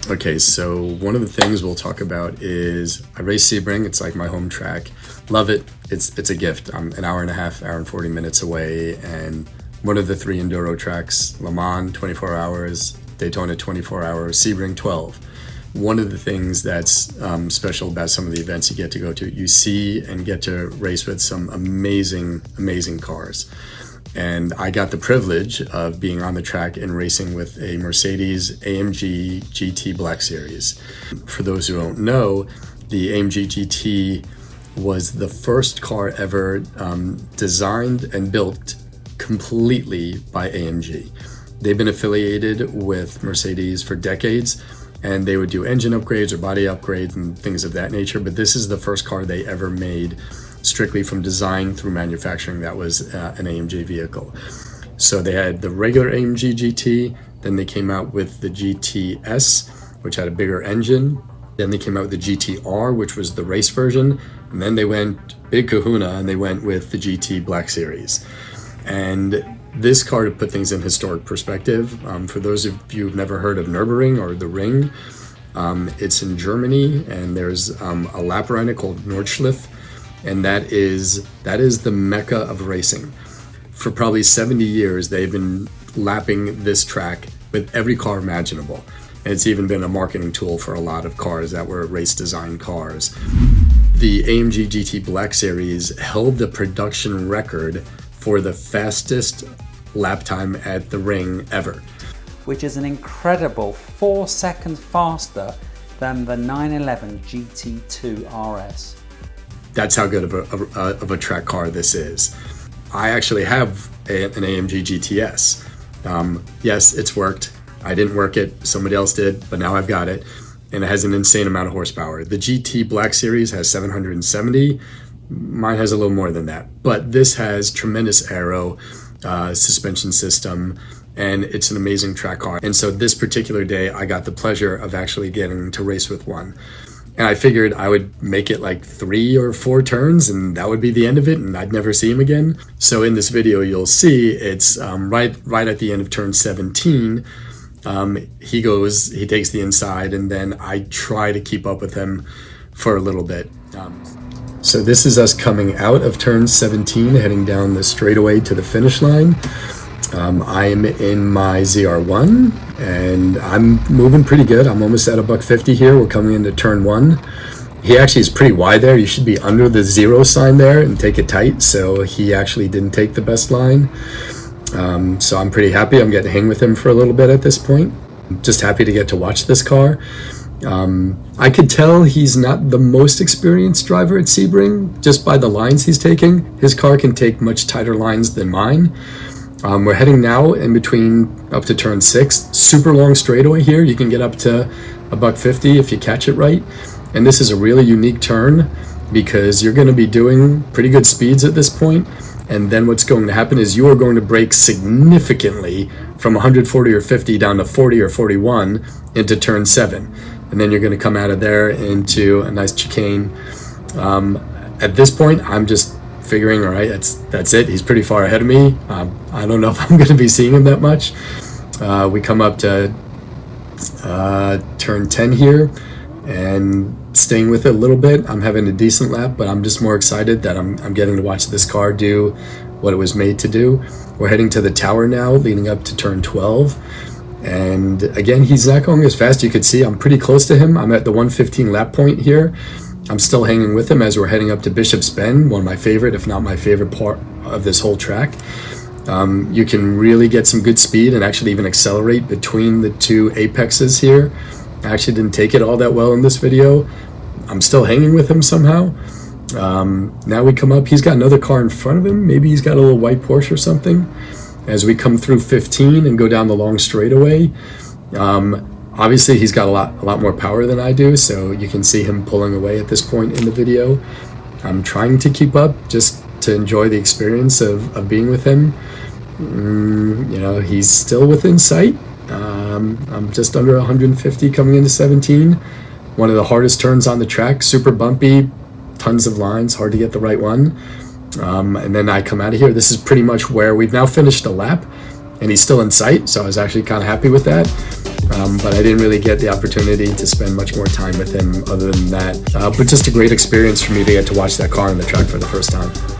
Okay, so one of the things we'll talk about is I race Sebring. It's like my home track. Love it. It's a gift. I'm an hour and a half, hour and 40 minutes away, and one of the 3 enduro tracks, Le Mans 24 hours, Daytona 24 hours, Sebring 12. One of the things that's special about some of the events you get to go to, you see and get to race with some amazing cars. And I got the privilege of being on the track and racing with a Mercedes AMG GT Black series. For those who don't know, the AMG GT was the first car ever designed and built completely by AMG. They've been affiliated with Mercedes for decades, and they would do engine upgrades or body upgrades and things of that nature, but this is the first car they ever made strictly from design through manufacturing that was an AMG vehicle. So they had the regular AMG GT, then they came out with the GTS, which had a bigger engine, then they came out with the GTR, which was the race version, and then they went big kahuna and they went with the GT Black series. And this car, to put things in historic perspective, for those of you who've never heard of Nürburgring or the Ring, it's in Germany, and there's a lap around it called Nordschleife, and that is the mecca of racing. For probably 70 years, they've been lapping this track with every car imaginable, and it's even been a marketing tool for a lot of cars that were race design cars. The AMG GT Black series held the production record for the fastest lap time at the Ring ever, which is an incredible 4 seconds faster than the 911 GT2 RS. That's how good of a track car this is. I actually have an AMG GTS. Yes, it's worked. I didn't work it, somebody else did, but now I've got it, and it has an insane amount of horsepower. The GT Black series has 770. Mine has a little more than that, but this has tremendous aero, suspension system, and it's an amazing track car. And so this particular day, I got the pleasure of actually getting to race with one. And I figured I would make it like 3 or 4 turns and that would be the end of it and I'd never see him again. So in this video, you'll see it's right at the end of turn 17. He takes the inside, and then I try to keep up with him for a little bit. So this is us coming out of turn 17, heading down the straightaway to the finish line. I'm in my ZR1 and I'm moving pretty good. I'm almost at $150 here. We're coming into turn 1. He actually is pretty wide there. You should be under the 0 sign there and take it tight. So he actually didn't take the best line. So I'm pretty happy. I'm getting to hang with him for a little bit at this point. I'm just happy to get to watch this car. I could tell he's not the most experienced driver at Sebring just by the lines he's taking. His car can take much tighter lines than mine. We're heading now in between up to turn 6. Super long straightaway here. You can get up to $150 if you catch it right. And this is a really unique turn because you're going to be doing pretty good speeds at this point. And then what's going to happen is you are going to brake significantly from 140 or 50 down to 40 or 41 into turn 7. And then you're going to come out of there into a nice chicane. At this point, I'm just figuring, all right, that's it. He's pretty far ahead of me. I don't know if I'm going to be seeing him that much. We come up to turn 10 here and staying with it a little bit. I'm having a decent lap, but I'm just more excited that I'm getting to watch this car do what it was made to do. We're heading to the tower now, leading up to turn 12. And again, he's not going as fast. You could see I'm pretty close to him. I'm at the 115 lap point here. I'm still hanging with him as we're heading up to Bishop's Bend, one of my favorite, if not my favorite part of this whole track. You can really get some good speed and actually even accelerate between the 2 apexes here. I actually didn't take it all that well in this video. I'm still hanging with him somehow. Now we come up, he's got another car in front of him. Maybe he's got a little white Porsche or something. As we come through 15 and go down the long straightaway, obviously he's got a lot more power than I do, so you can see him pulling away at this point in the video. I'm trying to keep up just to enjoy the experience of being with him. He's still within sight. I'm just under 150 coming into 17. One of the hardest turns on the track, super bumpy, tons of lines, hard to get the right one. And then I come out of here. This is pretty much where we've now finished a lap, and he's still in sight, so I was actually kind of happy with that. but I didn't really get the opportunity to spend much more time with him other than that. But just a great experience for me to get to watch that car on the track for the first time.